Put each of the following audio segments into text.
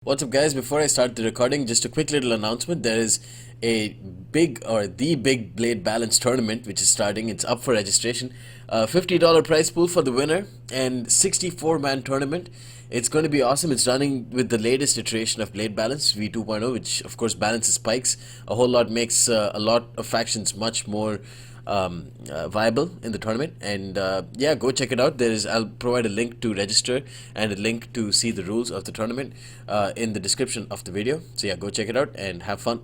What's up, guys? Before I start the recording, just a quick little announcement. There is a big or the big Blade Balance tournament which is starting. It's up for registration. $50 prize pool for the winner and 64-man tournament. It's going to be awesome. It's running with the latest iteration of Blade Balance V2.0, which of course balances spikes a whole lot, makes a lot of factions much more viable in the tournament. And yeah, go check it out. I'll provide a link to register and a link to see the rules of the tournament in the description of the video. So yeah, go check it out and have fun.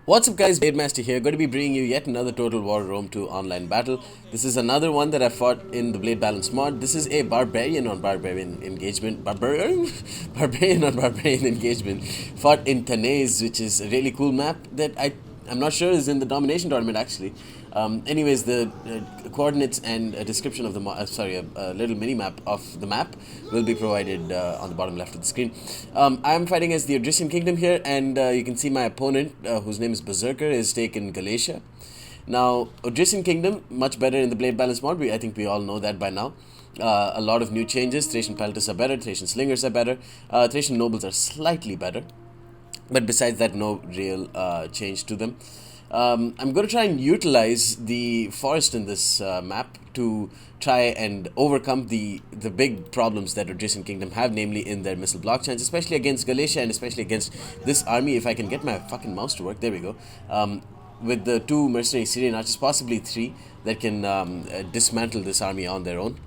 What's up, guys? Blade Master here, going to be bringing you yet another Total War Rome 2 online battle. This is another one that I fought in the Blade Balance mod. This is a barbarian on barbarian engagement. Barbarian on barbarian engagement. Fought in Tanais, which is a really cool map that I'm not sure is in the domination tournament actually. Anyways, the coordinates and a description of the a little mini map of the map will be provided on the bottom left of the screen. I'm fighting as the Odrysian Kingdom here, and you can see my opponent, whose name is Berserker, is taken Galatia. Now, Odrysian Kingdom, much better in the Blade Balance mod. I think we all know that by now. A lot of new changes. Thracian Peltas are better, Thracian Slingers are better, Thracian Nobles are slightly better. But besides that, no real change to them. I'm going to try and utilize the forest in this map to try and overcome the big problems that Odrysian Kingdom have, namely in their missile block chance, especially against Galatia and especially against this army. If I can get my fucking mouse to work, there we go. With the 2 mercenary Syrian archers, possibly 3, that can dismantle this army on their own.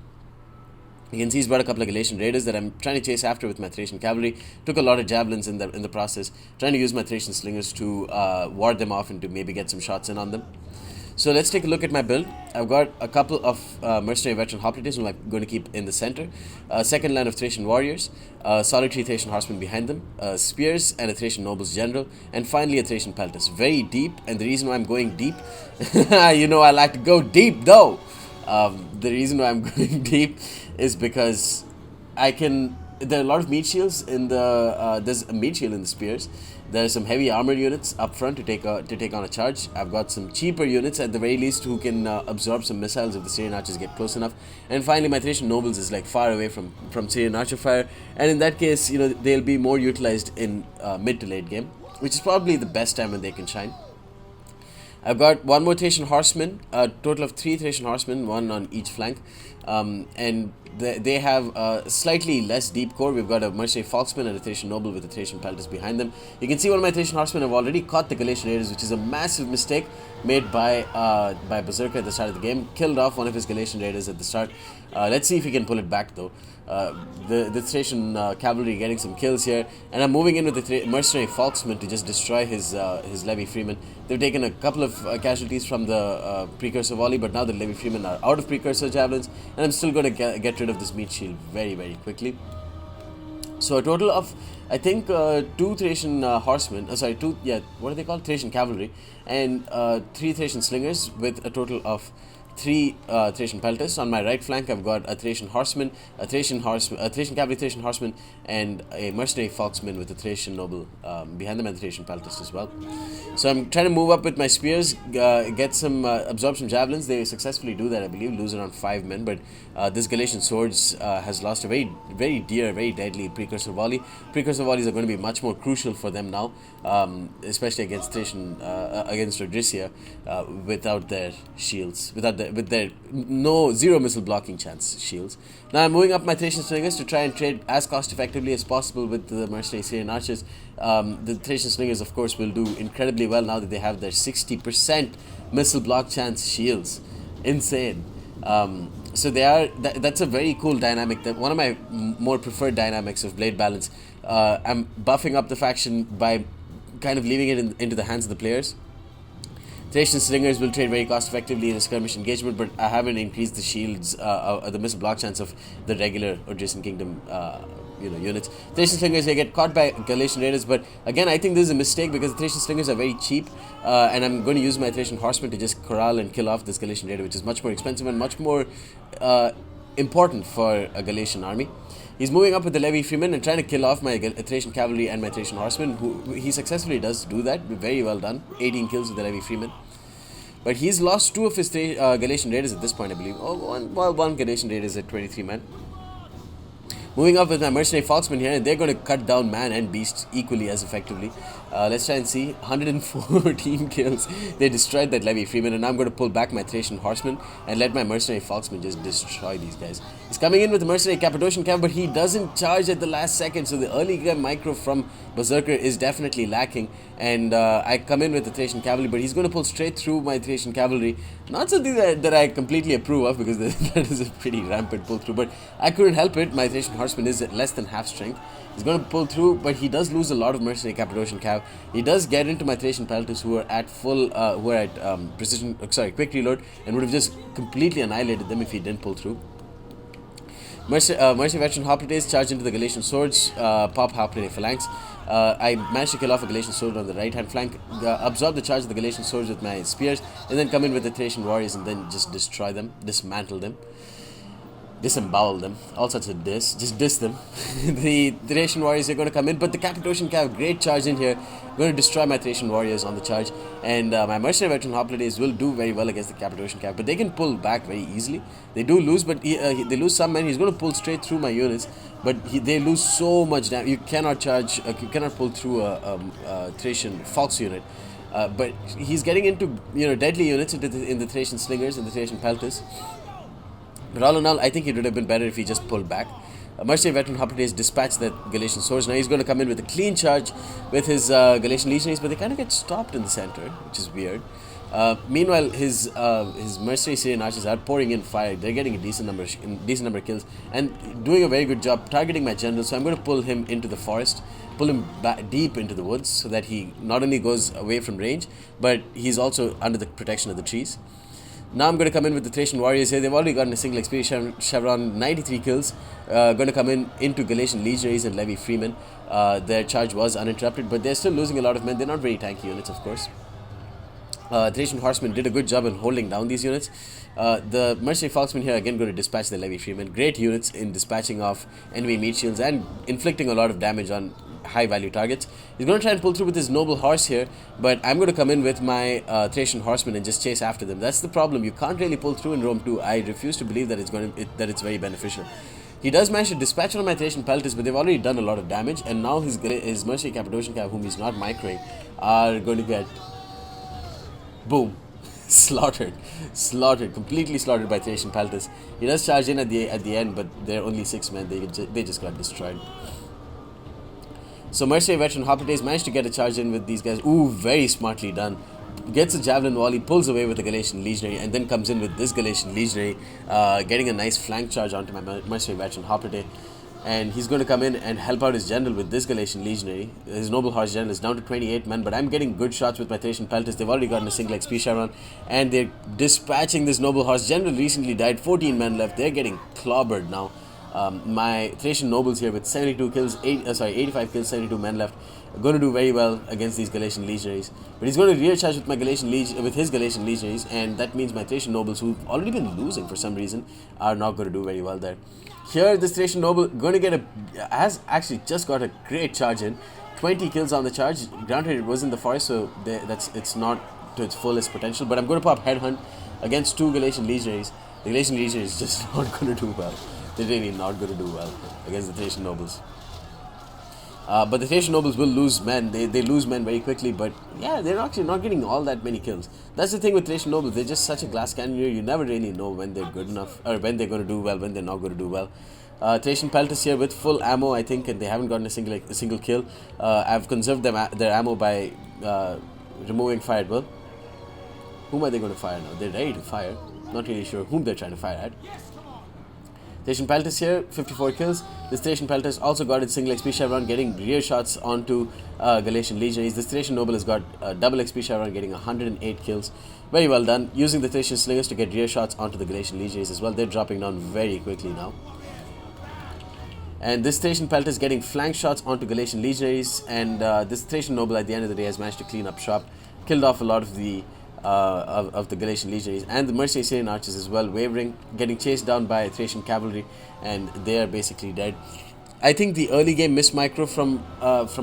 You can see he's brought a couple of Galatian raiders that I'm trying to chase after with my Thracian cavalry. Took a lot of javelins in the process. Trying to use my Thracian slingers to ward them off and to maybe get some shots in on them. So let's take a look at my build. I've got a couple of mercenary veteran hoplites who I'm going to keep in the center. Second line of Thracian warriors. Solitary Thracian horsemen behind them. Spears and a Thracian nobles general. And finally a Thracian peltas. Very deep, and the reason why I'm going deep, you know I like to go deep though. The reason why I'm going deep is because there are a lot of meat shields in the there's a meat shield in the spears. There are some heavy armored units up front to take on a charge. I've got some cheaper units at the very least who can absorb some missiles if the Syrian archers get close enough. And finally, my Thracian nobles is like far away from Syrian archer fire, and in that case, you know, they'll be more utilized in mid to late game, which is probably the best time when they can shine. I've got one more Thracian horseman, a total of 3 Thracian horsemen, 1 on each flank, and they have a slightly less deep core. We've got a mercenary Foxman and a Thracian noble with a Thracian peltas behind them. You can see one of my Thracian horsemen have already caught the Galatian raiders, which is a massive mistake made by Berserker at the start of the game. Killed off one of his Galatian raiders at the start. Let's see if he can pull it back though. The Thracian cavalry getting some kills here, and I'm moving in with the mercenary Foxman to just destroy his Levy Freeman. They've taken a couple of casualties from the precursor volley, but now the Levy Freeman are out of precursor javelins, and I'm still going to get rid of this meat shield very, very quickly. So a total of, I think, 2 Thracian horsemen, what are they called? Thracian cavalry, and 3 Thracian slingers with a total of 3 Thracian peltas. On my right flank, I've got a Thracian horseman, a Thracian cavalry Thracian horseman, and a mercenary Foxman with a Thracian noble behind them, and Thracian peltas as well. So I'm trying to move up with my spears, get some absorb some javelins. They successfully do that, I believe, lose around 5 men. But this Galatian swords has lost a very, very dear, very deadly precursor volley. Precursor volleys are going to be much more crucial for them now, especially against against Odrysia, without their shields, with their zero missile blocking chance shields. Now I'm moving up my Thracian slingers to try and trade as cost effectively as possible with the mercenary Syrian archers. The Thracian slingers, of course, will do incredibly well now that they have their 60% missile block chance shields. Insane. So they are. That's a very cool dynamic. That one of my more preferred dynamics of Blade Balance. I'm buffing up the faction by kind of leaving it into the hands of the players. Thracian slingers will trade very cost effectively in a skirmish engagement, but I haven't increased the shields, the missile block chance of the regular Odrysian Kingdom units. Thracian slingers, they get caught by Galatian raiders, but again, I think this is a mistake because the Thracian slingers are very cheap, and I'm going to use my Thracian horsemen to just corral and kill off this Galatian raider, which is much more expensive and much more important for a Galatian army. He's moving up with the Levy Freeman and trying to kill off my Thracian cavalry and my Thracian horsemen. Who he successfully does do that. Very well done. 18 kills with the Levy Freeman. But he's lost 2 of his Galatian raiders at this point, I believe. One Galatian raider is at 23 men. Moving up with my mercenary Foxmen here, and they're going to cut down man and beast equally as effectively. Let's try and see. 114 kills. They destroyed that Levy Freeman, and now I'm going to pull back my Thracian Horsemen and let my mercenary Foxmen just destroy these guys. He's coming in with the mercenary Cappadocian Cav, but he doesn't charge at the last second, so the early game micro from Berserker is definitely lacking. And I come in with the Thracian Cavalry, but he's going to pull straight through my Thracian Cavalry. Not something that I completely approve of, because that is a pretty rampant pull through, but I couldn't help it. My Thracian Horseman is at less than half strength. He's going to pull through, but he does lose a lot of mercenary Cappadocian Cav. He does get into my Thracian Peltas, who are at full, who are at quick reload, and would have just completely annihilated them if he didn't pull through. Mercy Veteran Hoplites charge into the Galatian Swords, pop Hoplite Phalanx. I managed to kill off a Galatian Sword on the right hand flank, absorb the charge of the Galatian Swords with my spears, and then come in with the Thracian Warriors and then just destroy them, dismantle them, disembowel them, all sorts of just diss them. The Thracian Warriors are going to come in, but the Cappadocian Cav, great charge in here, going to destroy my Thracian Warriors on the charge, and my Mercenary Veteran Hoplites will do very well against the Cappadocian Cav, but they can pull back very easily. They do lose, but they lose some men. He's going to pull straight through my units, but they lose so much damage. You cannot charge, you cannot pull through a Thracian Fox unit. But he's getting into deadly units in the Thracian Slingers and the Thracian Peltas. But all in all, I think it would have been better if he just pulled back. Mercenary Veteran Hoplites dispatched that Galatian Swords. Now he's going to come in with a clean charge with his Galatian Legionaries, but they kind of get stopped in the center, which is weird. Meanwhile, his mercenary Syrian archers are pouring in fire. They're getting a decent number of kills and doing a very good job targeting my general. So I'm going to pull him into the forest, pull him back deep into the woods, so that he not only goes away from range, but he's also under the protection of the trees. Now I'm going to come in with the Thracian Warriors here. They've already gotten a single XP chevron, 93 kills. Going to come in into Galatian Legionaries and Levy Freemen. Their charge was uninterrupted, but they're still losing a lot of men. They're not very tanky units, of course. Thracian Horsemen did a good job in holding down these units. The Mercenary Foxmen here again going to dispatch the Levy Freemen. Great units in dispatching off enemy meat shields and inflicting a lot of damage on high value targets. He's going to try and pull through with his noble horse here, but I'm going to come in with my Thracian Horsemen and just chase after them. That's the problem. You can't really pull through in Rome 2. I refuse to believe that it's very beneficial. He does manage to dispatch one of my Thracian Peltas, but they've already done a lot of damage, and now his Mercenary Cappadocian Cav, whom he's not microing, are going to get boom. Slaughtered, completely slaughtered by Thracian Peltas. He does charge in at the end, but they're only 6 men. They just got destroyed. So Mercenary Veteran Hoplites managed to get a charge in with these guys. Ooh, very smartly done. Gets a javelin volley, pulls away with the Galatian Legionary, and then comes in with this Galatian Legionary, getting a nice flank charge onto my Mercenary Veteran Hoplite. And he's going to come in and help out his general with this Galatian Legionary. His noble horse general is down to 28 men, but I'm getting good shots with my Thracian Peltas. They've already gotten a single XP chevron, and they're dispatching this noble horse general. Recently died, 14 men left. They're getting clobbered now. My Thracian nobles here with 72 kills, 85 kills, 72 men left, are going to do very well against these Galatian Legionaries. But he's going to rear charge with my his Galatian Legionaries, and that means my Thracian nobles, who've already been losing for some reason, are not going to do very well there. Here, this Thracian noble has actually just got a great charge in, 20 kills on the charge. Granted, it was in the forest, so it's not to its fullest potential. But I'm going to pop headhunt against 2 Galatian Legionaries. The Galatian Legionaries is just not going to do well. They're really not going to do well against the Thracian nobles. But the Thracian nobles will lose men. They lose men very quickly, but yeah, they're actually not getting all that many kills. That's the thing with Thracian nobles. They're just such a glass cannoneer. You never really know when they're good enough, or when they're going to do well, when they're not going to do well. Thracian Peltas here with full ammo, I think, and they haven't gotten a single kill. I've conserved their ammo by removing fire at will. Whom are they going to fire now? They're ready to fire. Not really sure whom they're trying to fire at. Thracian Peltas here, 54 kills. This Thracian Peltas also got its single XP chevron, getting rear shots onto Galatian Legionaries. This Thracian noble has got double XP chevron, getting 108 kills. Very well done. Using the Thracian slingers to get rear shots onto the Galatian Legionaries as well. They're dropping down very quickly now. And this Thracian Peltas is getting flank shots onto Galatian Legionaries, and this Thracian noble at the end of the day has managed to clean up shop, killed off a lot of the Galatian Legionaries and the Mercenary Syrian archers as well, wavering, getting chased down by Thracian cavalry, and they are basically dead. I think the early game miss micro from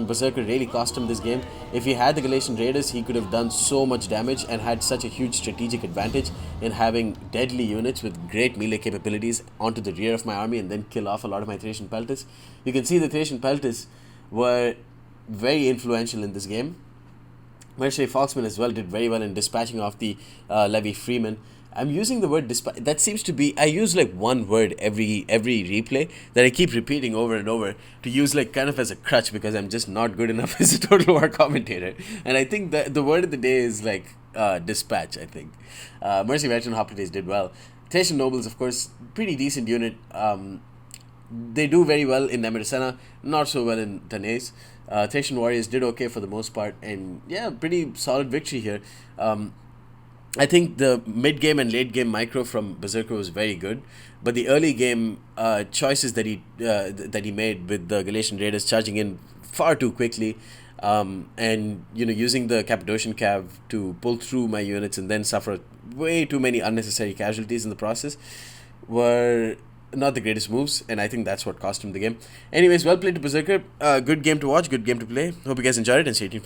Berserker really cost him this game. If he had the Galatian Raiders, he could have done so much damage and had such a huge strategic advantage in having deadly units with great melee capabilities onto the rear of my army and then kill off a lot of my Thracian Peltas. You can see the Thracian Peltas were very influential in this game. Mercury Foxman as well did very well in dispatching off the Levy Freeman. I'm using the word dispatch. That seems to be. I use like one word every replay that I keep repeating over and over to use like kind of as a crutch because I'm just not good enough as a Total War commentator. And I think that the word of the day is like dispatch. I think Mercy Veteran Hoplites did well. Thracian Nobles, of course, pretty decent unit. They do very well in Nemersena, not so well in Tanais. Thracian Warriors did okay for the most part, and yeah, pretty solid victory here. I think the mid game and late game micro from Berserker was very good, but the early game choices that he made with the Galatian Raiders charging in far too quickly, and using the Cappadocian Cav to pull through my units and then suffer way too many unnecessary casualties in the process were not the greatest moves, and I think that's what cost him the game. Anyways, well played to Berserker. Good game to watch, good game to play. Hope you guys enjoyed it, and stay tuned.